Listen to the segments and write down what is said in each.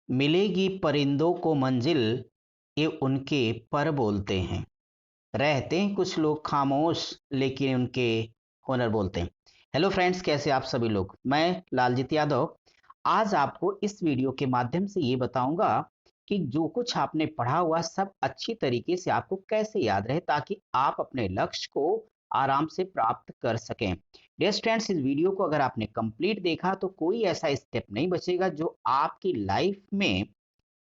मिलेगी परिंदों को मंजिल, ये उनके पर बोलते हैं। रहते हैं कुछ लोग खामोश, लेकिन उनके हुनर बोलते हैं। हेलो फ्रेंड्स, कैसे आप सभी लोग। मैं लालजीत यादव आज आपको इस वीडियो के माध्यम से ये बताऊंगा कि जो कुछ आपने पढ़ा हुआ सब अच्छी तरीके से आपको कैसे याद रहे, ताकि आप अपने लक्ष्य को आराम से प्राप्त कर सकें। डियर फ्रेंड्स, इस वीडियो को अगर आपने कंप्लीट देखा तो कोई ऐसा स्टेप नहीं बचेगा जो आपकी लाइफ में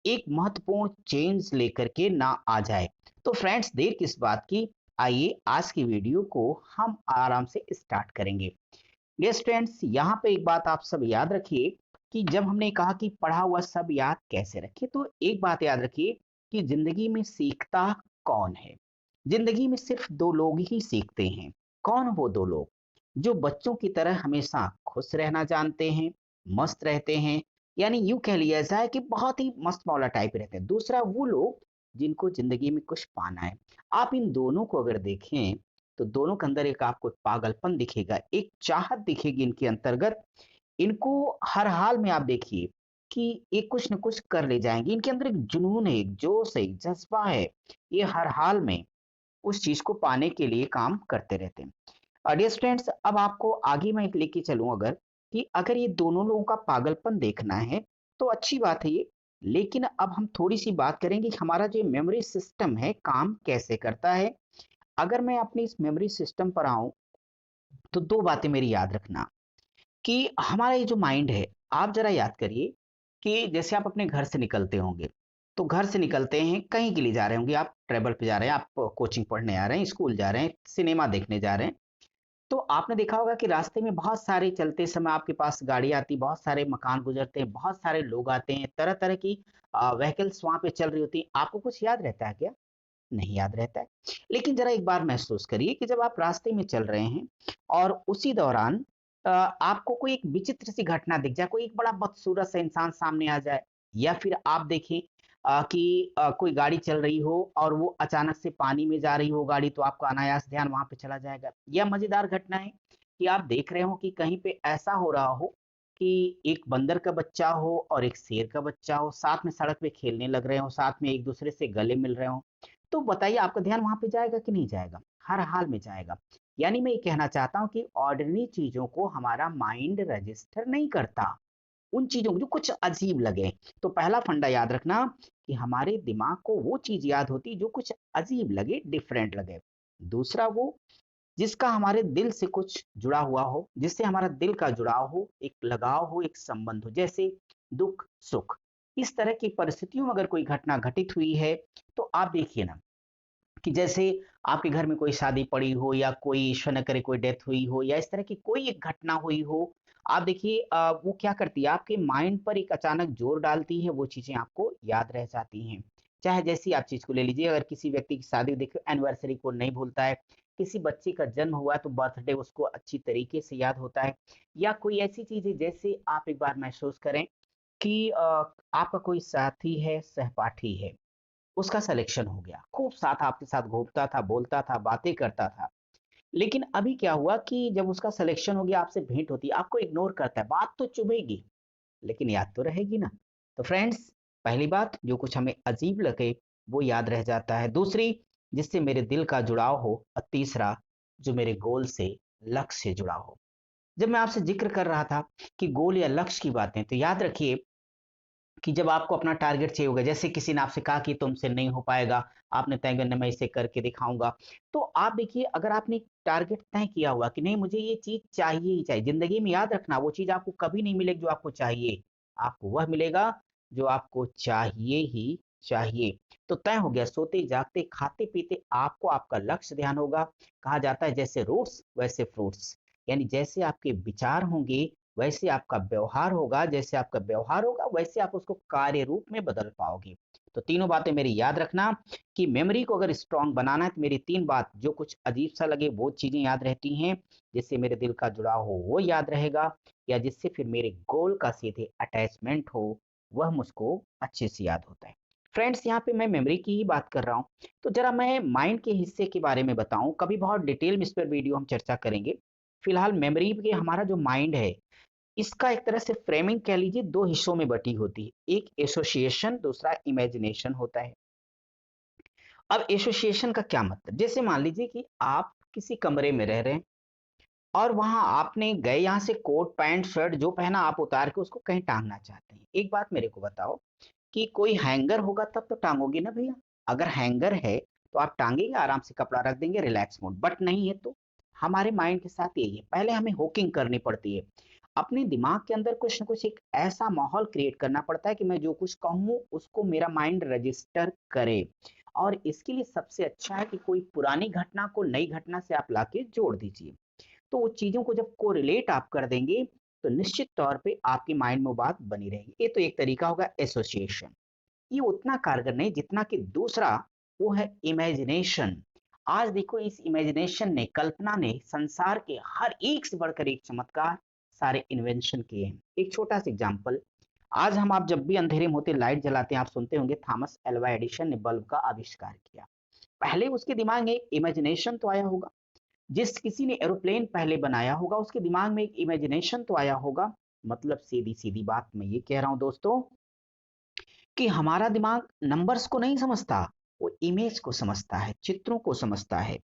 एक महत्वपूर्ण चेंज लेकर के ना आ जाए। तो फ्रेंड्स, देर किस बात की, आइए आज की वीडियो को हम आराम से स्टार्ट करेंगे। यस फ्रेंड्स, यहाँ पे एक बात आप सब याद रखिए कि जब हमने कहा कि पढ़ा हुआ सब याद कैसे रखें, तो एक बात याद रखिए कि जिंदगी में सीखता कौन है। जिंदगी में सिर्फ दो लोग ही सीखते हैं। कौन वो दो लोग? जो बच्चों की तरह हमेशा खुश रहना जानते हैं, मस्त रहते हैं, यानी यूं कह लिया जाए कि बहुत ही मस्त मौला टाइप रहते हैं। दूसरा वो लोग जिनको जिंदगी में कुछ पाना है। आप इन दोनों को अगर देखें तो दोनों के अंदर एक आपको पागलपन दिखेगा, एक चाहत दिखेगी इनके अंतर्गत। इनको हर हाल में आप देखिए कि ये कुछ न कुछ कर ले जाएंगे। इनके अंदर एक जुनून है, एक जोश है, एक जज्बा है। ये हर हाल में उस चीज को पाने के लिए काम करते रहते हैं। डियर स्टूडेंट्स, अब आपको आगे मैं एक लेके चलूं, अगर कि अगर ये दोनों लोगों का पागलपन देखना है तो अच्छी बात है ये। लेकिन अब हम थोड़ी सी बात करेंगे कि हमारा जो मेमोरी सिस्टम है काम कैसे करता है। अगर मैं अपनी इस मेमोरी सिस्टम पर आऊं तो दो बातें मेरी याद रखना कि हमारा ये जो माइंड है, आप जरा याद करिए कि जैसे आप अपने घर से निकलते होंगे, तो घर से निकलते हैं, कहीं के लिए जा रहे होंगे, आप ट्रेवल पे जा रहे हैं, आप कोचिंग पढ़ने आ रहे हैं, स्कूल जा रहे हैं, सिनेमा देखने जा रहे हैं। तो आपने देखा होगा कि रास्ते में बहुत सारे चलते समय आपके पास गाड़ी आती, बहुत सारे मकान गुजरते हैं, बहुत सारे लोग आते हैं, तरह तरह की व्हीकल्स वहां पे चल रही होती हैं। आपको कुछ याद रहता है क्या? नहीं याद रहता है। लेकिन जरा एक बार महसूस करिए कि जब आप रास्ते में चल रहे हैं और उसी दौरान आपको कोई एक विचित्र सी घटना दिख जाए, कोई एक बड़ा बदसूरत सा इंसान सामने आ जाए, या फिर आप देखें कि कोई गाड़ी चल रही हो और वो अचानक से पानी में जा रही हो गाड़ी, तो आपका अनायास ध्यान वहां पे चला जाएगा। या मजेदार घटना है कि आप देख रहे हो कि कहीं पे ऐसा हो रहा हो कि एक बंदर का बच्चा हो और एक शेर का बच्चा हो, साथ में सड़क पे खेलने लग रहे हो, साथ में एक दूसरे से गले मिल रहे हो। तो बताइए, आपका ध्यान वहां पे जाएगा कि नहीं जाएगा? हर हाल में जाएगा। यानी मैं ये कहना चाहता हूँ कि ऑर्डिनरी चीजों को हमारा माइंड रजिस्टर नहीं करता, उन चीजों को जो कुछ अजीब लगे। तो पहला फंडा याद रखना कि हमारे दिमाग को वो चीज याद होती जो कुछ अजीब लगे, डिफरेंट लगे। दूसरा वो जिसका हमारे दिल से कुछ जुड़ा हुआ हो, जिससे हमारा दिल का जुड़ाव हो, एक लगाव हो, एक संबंध हो, जैसे दुख सुख। इस तरह की परिस्थितियों में अगर कोई घटना घटित हुई है, तो आप देखिए ना कि जैसे आपके घर में कोई शादी पड़ी हो, या कोई ईश्वर न करे कोई डेथ हुई हो, या इस तरह की कोई एक घटना हुई हो, आप देखिए वो क्या करती है, आपके माइंड पर एक अचानक जोर डालती है, वो चीजें आपको याद रह जाती हैं। चाहे जैसी आप चीज को ले लीजिए, अगर किसी व्यक्ति की शादी देखिए, एनिवर्सरी को नहीं भूलता है। किसी बच्चे का जन्म हुआ तो बर्थडे उसको अच्छी तरीके से याद होता है। या कोई ऐसी चीज है, जैसे आप एक बार महसूस करें कि आपका कोई साथी है, सहपाठी है, उसका सिलेक्शन हो गया, खूब साथ आपके साथ घूमता था, बोलता था, बातें करता था। लेकिन अभी क्या हुआ कि जब उसका सिलेक्शन हो गया, आपसे भेंट होती है, आपको इग्नोर करता है। बात तो चुभेगी, लेकिन याद तो रहेगी ना। तो फ्रेंड्स, पहली बात, जो कुछ हमें अजीब लगे वो याद रह जाता है। दूसरी, जिससे मेरे दिल का जुड़ाव हो। और तीसरा, जो मेरे गोल से, लक्ष्य से जुड़ा हो। जब मैं आपसे जिक्र कर रहा था कि गोल या लक्ष्य की बातें, तो याद रखिए कि जब आपको अपना टारगेट चाहिए होगा, जैसे किसी ने आपसे कहा कि तुमसे नहीं हो पाएगा, आपने तय करना मैं इसे करके दिखाऊंगा। तो आप देखिए, अगर आपने टारगेट तय किया हुआ कि नहीं मुझे ये चीज चाहिए ही चाहिए, जिंदगी में याद रखना वो चीज आपको कभी नहीं मिलेगी जो आपको चाहिए। आपको वह मिलेगा जो आपको चाहिए ही चाहिए। तो तय हो गया, सोते जागते खाते पीते आपको आपका लक्ष्य ध्यान होगा। कहा जाता है जैसे रूट्स वैसे फ्रूट्स। यानी जैसे आपके विचार होंगे वैसे आपका व्यवहार होगा, जैसे आपका व्यवहार होगा वैसे आप उसको कार्य रूप में बदल पाओगे। तो तीनों बातें मेरी याद रखना कि मेमोरी को अगर स्ट्रांग बनाना है तो मेरी तीन बात, जो कुछ अजीब सा लगे वो चीजें याद रहती हैं, जिससे मेरे दिल का जुड़ाव हो वो याद रहेगा, या जिससे फिर मेरे गोल का सीधे अटैचमेंट हो, वह मुझको अच्छे से याद होता है। फ्रेंड्स, यहाँ पे मैं मेमोरी की ही बात कर रहा हूँ, तो जरा मैं माइंड के हिस्से के बारे में बताऊं, कभी बहुत डिटेल में इस पर वीडियो हम चर्चा करेंगे। फिलहाल मेमोरी के हमारा जो माइंड है, इसका एक तरह से फ्रेमिंग कह लीजिए दो हिस्सों में बटी होती है, एक एसोसिएशन, दूसरा इमेजिनेशन होता है। अब एसोसिएशन का क्या मतलब, जैसे मान लीजिए कि आप किसी कमरे में रह रहे हैं और वहां आपने गए यहाँ से कोट पैंट शर्ट जो पहना आप उतार के उसको कहीं टांगना चाहते हैं। एक बात मेरे को बताओ कि कोई हैंगर होगा तब तो टांगोगे ना भैया। अगर हैंगर है तो आप टांगेंगे, आराम से कपड़ा रख देंगे, रिलैक्स मोड। बट नहीं है तो हमारे माइंड के साथ यही है, पहले हमें होकिंग करनी पड़ती है। अपने दिमाग के अंदर कुछ ना कुछ एक ऐसा माहौल क्रिएट करना पड़ता है कि मैं जो कुछ कहूँ उसको मेरा माइंड रजिस्टर करे। और इसके लिए सबसे अच्छा है कि कोई पुरानी घटना को नई घटना से आप लाके जोड़ दीजिए। तो वो चीज़ों को जब कोरिलेट आप कर देंगे, तो निश्चित तौर पे आपके माइंड में वो बात बनी रहेगी। ये तो एक तरीका होगा एसोसिएशन। ये उतना कारगर नहीं जितना कि दूसरा, वो है इमेजिनेशन। आज देखो इस इमेजिनेशन ने, कल्पना ने संसार के हर एक से बढ़कर एक चमत्कार, सारे इन्वेंशन किए हैं। एक छोटा सा एग्जांपल, आज हम आप जब भी अंधेरे में होते लाइट जलाते हैं, आप सुनते होंगे थॉमस एल्वा एडिशन ने बल्ब का आविष्कार किया। पहले उसके दिमाग में इमेजिनेशन तो आया होगा, जिस किसी ने एरोप्लेन पहले बनाया होगा उसके दिमाग में एक इमेजिनेशन तो आया होगा। मतलब सीधी सीधी बात मैं ये कह रहा हूं दोस्तों कि हमारा दिमाग नंबर्स को नहीं समझता, वो इमेज को समझता है, चित्रों को समझता है।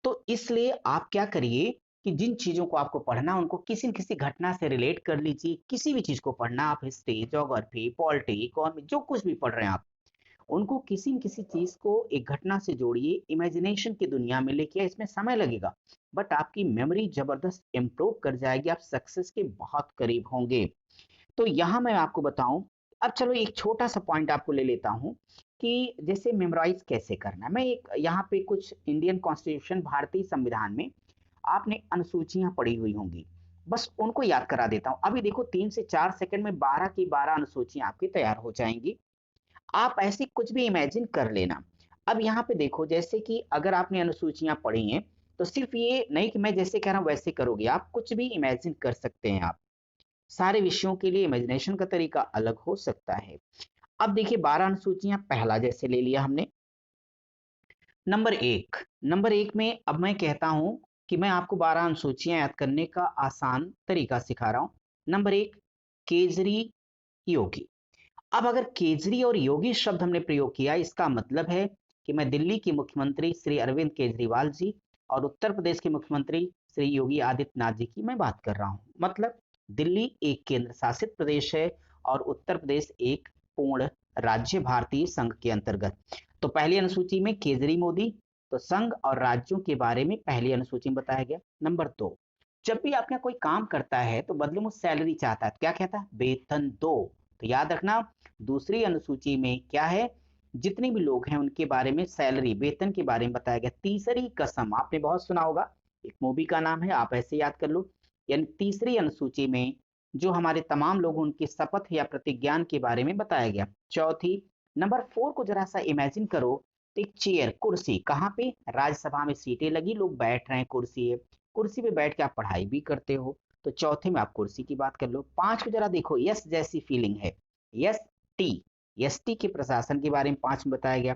तो इसलिए आप क्या करिए कि जिन चीजों को आपको पढ़ना उनको किसी न किसी घटना से रिलेट कर लीजिए। किसी भी चीज को पढ़ना, आप हिस्ट्री, ज्योग्राफी, पॉलिटी, इकोनॉमी, जो कुछ भी पढ़ रहे हैं आप, उनको किसी न किसी चीज को एक घटना से जोड़िए, इमेजिनेशन की दुनिया में लेके आइए। इसमें समय लगेगा बट आपकी मेमोरी जबरदस्त इंप्रूव कर जाएगी, आप सक्सेस के बहुत करीब होंगे। तो यहाँ मैं आपको बताऊं, अब चलो एक छोटा सा पॉइंट आपको ले लेता हूं कि जैसे मेमोराइज कैसे करना है। मैं एक यहाँ पे कुछ इंडियन कॉन्स्टिट्यूशन, भारतीय संविधान में आपने अनुसूचियां पढ़ी हुई होंगी, बस उनको याद करा देता हूं। अभी देखो 3 से 4 सेकंड में 12 की 12 अनुसूचियां आपकी तैयार हो जाएंगी। आप ऐसी कुछ भी इमेजिन कर लेना। अब यहाँ पे देखो, जैसे कि अगर आपने अनुसूचियां पढ़ी हैं तो सिर्फ ये नहीं कि मैं जैसे कह रहा हूं वैसे करोगे, आप कुछ भी इमेजिन कर सकते हैं। आप सारे विषयों के लिए इमेजिनेशन का तरीका अलग हो सकता है। अब देखिए 12 अनुसूचियां, पहला जैसे ले लिया हमने नंबर एक में, अब मैं कहता हूं कि मैं आपको 12 अनुसूचियां याद करने का आसान तरीका सिखा रहा हूं। नंबर 1, केजरी योगी। अब अगर केजरी और योगी शब्द हमने प्रयोग किया, इसका मतलब है कि मैं दिल्ली के मुख्यमंत्री श्री अरविंद केजरीवाल जी और उत्तर प्रदेश के मुख्यमंत्री श्री योगी आदित्यनाथ जी की मैं बात कर रहा हूं। मतलब दिल्ली एक केंद्र शासित प्रदेश है और उत्तर प्रदेश एक पूर्ण राज्य भारतीय संघ के अंतर्गत। तो पहली अनुसूची में केजरी मोदी, तो संघ और राज्यों के बारे में पहली अनुसूची में बताया गया। नंबर 2, जब भी आपका कोई काम करता है तो बदले में सैलरी चाहता है, तो क्या कहता है, वेतन दो। तो याद रखना, दूसरी अनुसूची में क्या है, जितने भी लोग हैं उनके बारे में सैलरी, वेतन के बारे में बताया गया। तीसरी कसम आपने बहुत सुना होगा, एक मूवी का नाम है, आप ऐसे याद कर लो। यानी तीसरी अनुसूची में जो हमारे तमाम लोग उनकी शपथ या प्रतिज्ञान के बारे में बताया गया। चौथी, नंबर 4 को जरा सा इमेजिन करो, तो एक चेयर, कुर्सी, कहाँ पे, राज्यसभा में सीटें लगी, लोग बैठ रहे हैं, कुर्सी है, कुर्सी पे बैठ के आप पढ़ाई भी करते हो। तो चौथे में आप कुर्सी की बात कर लो। 5 को जरा देखो, यस जैसी फीलिंग है, यस टी, एस टी के प्रशासन के बारे में 5 में बताया गया।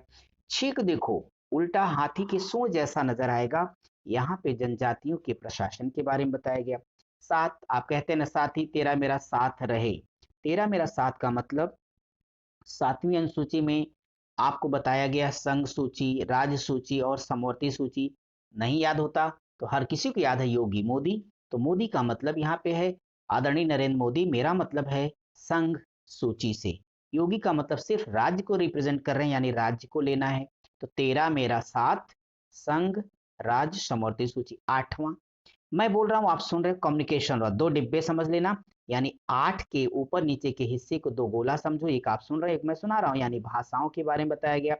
6 को देखो, उल्टा हाथी के सूंड जैसा नजर आएगा, यहाँ पे जनजातियों के प्रशासन के बारे में बताया गया। 7, आप कहते हैं ना साथी तेरा मेरा साथ रहे, तेरा मेरा साथ का मतलब 7वीं अनुसूची में आपको बताया गया संघ सूची, राज्य सूची और समवर्ती सूची। नहीं याद होता तो हर किसी को याद है योगी मोदी। तो मोदी का मतलब यहाँ पे है आदरणीय नरेंद्र मोदी, मेरा मतलब है संघ सूची से। योगी का मतलब सिर्फ राज्य को रिप्रेजेंट कर रहे हैं, यानी राज्य को लेना है। तो तेरा मेरा साथ, संघ, राज्य, समवर्ती सूची। 8वां, मैं बोल रहा हूँ आप सुन रहे हो, कम्युनिकेशन रहा, 2 डिब्बे समझ लेना, यानी 8 के ऊपर नीचे के हिस्से को 2 गोला समझो। एक आप सुन रहे हो, एक मैं सुना रहा हूँ, यानी भाषाओं के बारे में बताया गया,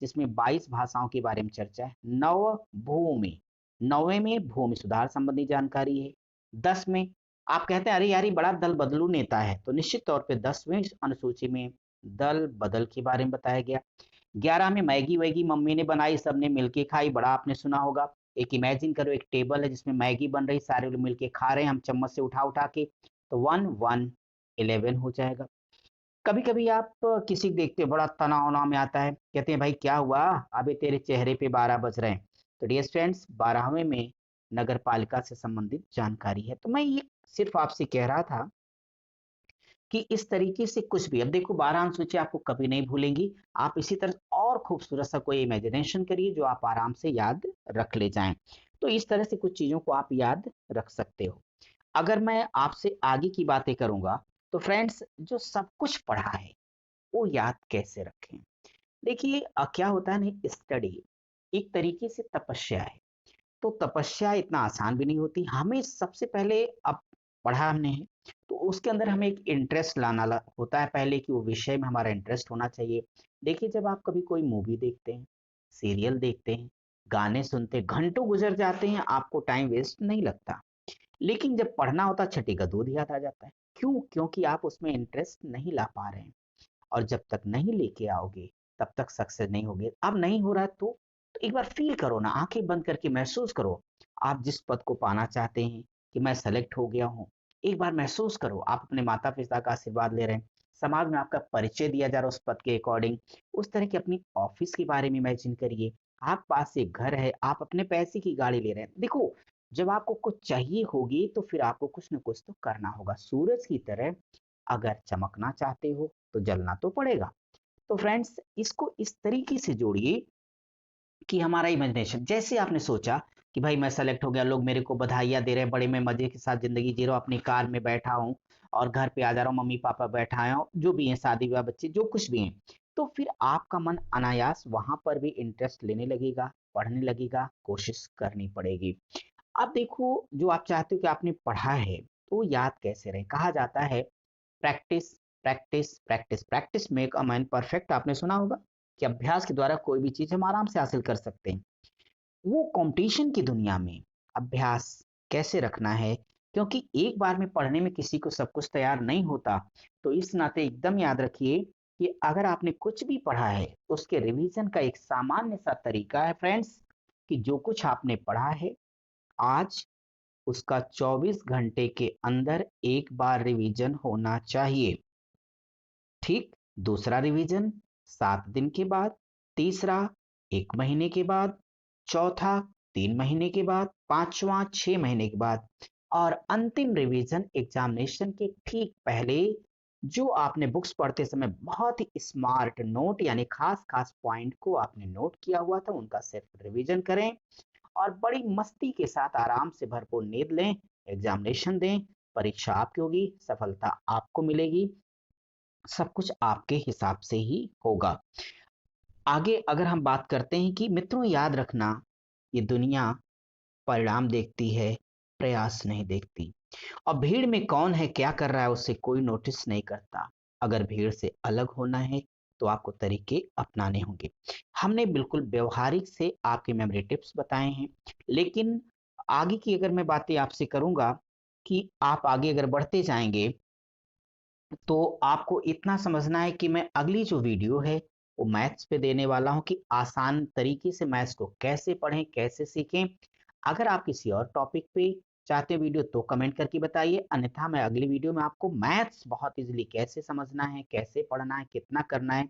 जिसमें 22 भाषाओं के बारे में चर्चा है। 9 भूमि, 9वें में भूमि सुधार संबंधी जानकारी है। 10 में आप कहते हैं अरे यार ये बड़ा दल बदलू नेता है, तो निश्चित तौर पे 10वीं अनुसूची में दल बदल के बारे में बताया गया। 11 में मैगी वैगी मम्मी ने बनाई, सबने मिलके खाई, बड़ा आपने सुना होगा। एक इमेजिन करो, एक टेबल है जिसमें मैगी बन रही, सारे लोग मिलके खा रहे हैं, हम चम्मच से उठा उठा के, तो 1 1 11 हो जाएगा। कभी कभी आप किसी को देखते हो बड़ा तनाव उनाव में आता है, कहते हैं भाई क्या हुआ, अबे तेरे चेहरे पे 12 बज रहे हैं। तो डियर फ्रेंड्स, 12वें में नगर पालिका से संबंधित जानकारी है। तो मैं ये सिर्फ आपसे कह रहा था कि इस तरीके से कुछ भी, अब देखो 12 अंक सूची आपको कभी नहीं भूलेंगी। आप इसी तरह और खूबसूरत सा कोई इमेजिनेशन करिए जो आप आराम से याद रख ले जाएं। तो इस तरह से कुछ चीजों को आप याद रख सकते हो। अगर मैं आपसे आगे की बातें करूंगा तो फ्रेंड्स, जो सब कुछ पढ़ा है वो याद कैसे रखें? देखिए क्या होता है ना, स्टडी एक तरीके से तपस्या है। तो तपस्या इतना आसान भी नहीं होती। हमें सबसे पहले, अब पढ़ा हमने है तो उसके अंदर हमें एक इंटरेस्ट होता है पहले, कि वो विषय में हमारा इंटरेस्ट होना चाहिए। देखिए जब आप कभी कोई मूवी देखते हैं, सीरियल देखते हैं, गाने सुनते हैं, घंटों गुजर जाते हैं, आपको टाइम वेस्ट नहीं लगता। लेकिन जब पढ़ना होता है, छठी का दूध याद आ जाता है। क्यों? क्योंकि आप उसमें इंटरेस्ट नहीं ला पा रहे हैं। और जब तक नहीं लेके आओगे तब तक सक्सेस नहीं होगे। अब नहीं हो रहा है तो एक बार फील करो ना, आंखें बंद करके महसूस करो। आप जिस पद को पाना चाहते हैं कि मैं सेलेक्ट हो गया हूँ, एक बार महसूस करो आप अपने माता पिता का आशीर्वाद ले रहे हैं, समाज में आपका परिचय दिया जा रहा है उस पद के अकॉर्डिंग। उस तरह की अपनी ऑफिस के बारे में इमेजिन करिए। आप पास एक घर है, आप अपने पैसे की गाड़ी ले रहे हैं। देखो जब आपको कुछ चाहिए होगी तो फिर आपको कुछ न कुछ तो करना होगा। सूरज की तरह अगर चमकना चाहते हो तो जलना तो पड़ेगा। तो फ्रेंड्स, इसको इस तरीके से जोड़िए कि हमारा इमेजिनेशन, जैसे आपने सोचा कि भाई मैं सेलेक्ट हो गया, लोग मेरे को बधाइयाँ दे रहे हैं, बड़े मैं मजे के साथ जिंदगी जी रहा हूँ, अपनी कार में बैठा हूँ और घर पे आ जा रहा हूँ, मम्मी पापा बैठा है, जो भी हैं, शादी विवाह, बच्चे, जो कुछ भी हैं। तो फिर आपका मन अनायास वहां पर भी इंटरेस्ट लेने लगेगा, पढ़ने लगेगा, कोशिश करनी पड़ेगी। अब देखो, जो आप चाहते हो कि आपने पढ़ा है तो याद कैसे रहे? कहा जाता है practice, practice, practice, practice make a man perfect. आपने सुना होगा कि अभ्यास के द्वारा कोई भी चीज हम आराम से हासिल कर सकते हैं। वो कंपटीशन की दुनिया में अभ्यास कैसे रखना है? क्योंकि एक बार में पढ़ने में किसी को सब कुछ तैयार नहीं होता। तो इस नाते एकदम याद रखिए कि अगर आपने कुछ भी पढ़ा है उसके रिवीजन का एक सामान्य सा तरीका है फ्रेंड्स, कि जो कुछ आपने पढ़ा है आज, उसका 24 घंटे के अंदर एक बार रिवीजन होना चाहिए। ठीक, दूसरा रिवीजन 7 दिन के बाद, तीसरा 1 महीने के बाद, चौथा 3 महीने के बाद, पांचवा 6 महीने के बाद, और अंतिम रिवीजन एग्जामिनेशन के ठीक पहले। जो आपने बुक्स पढ़ते समय बहुत ही स्मार्ट नोट यानी खास खास पॉइंट को आपने नोट किया हुआ था, उनका सिर्फ रिवीजन करें और बड़ी मस्ती के साथ आराम से भरपूर नींद लें, एग्जामिनेशन दें, परीक्षा आपकी होगी, सफलता आपको मिलेगी, सब कुछ आपके हिसाब से ही होगा। आगे अगर हम बात करते हैं कि मित्रों याद रखना, ये दुनिया परिणाम देखती है, प्रयास नहीं देखती। और भीड़ में कौन है, क्या कर रहा है, उससे कोई नोटिस नहीं करता। अगर भीड़ से अलग होना है तो आपको तरीके अपनाने होंगे। हमने बिल्कुल व्यवहारिक से आपके मेमोरी टिप्स बताए हैं, लेकिन आगे की अगर मैं बातें आपसे करूंगा कि आप आगे अगर बढ़ते जाएंगे तो आपको इतना समझना है कि मैं अगली जो वीडियो है वो मैथ्स पे देने वाला हूं, कि आसान तरीके से मैथ्स को कैसे पढ़ें, कैसे सीखें। अगर आप किसी और टॉपिक पे चाहते हैं वीडियो तो कमेंट करके बताइए, अन्यथा मैं अगली वीडियो में आपको मैथ्स बहुत इजीली कैसे समझना है, कैसे पढ़ना है, कितना करना है,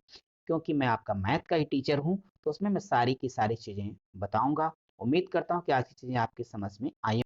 क्योंकि मैं आपका मैथ का ही टीचर हूं, तो उसमें मैं सारी की सारी चीजें बताऊंगा। उम्मीद करता हूँ कि आज की चीजें आपकी समझ में आई।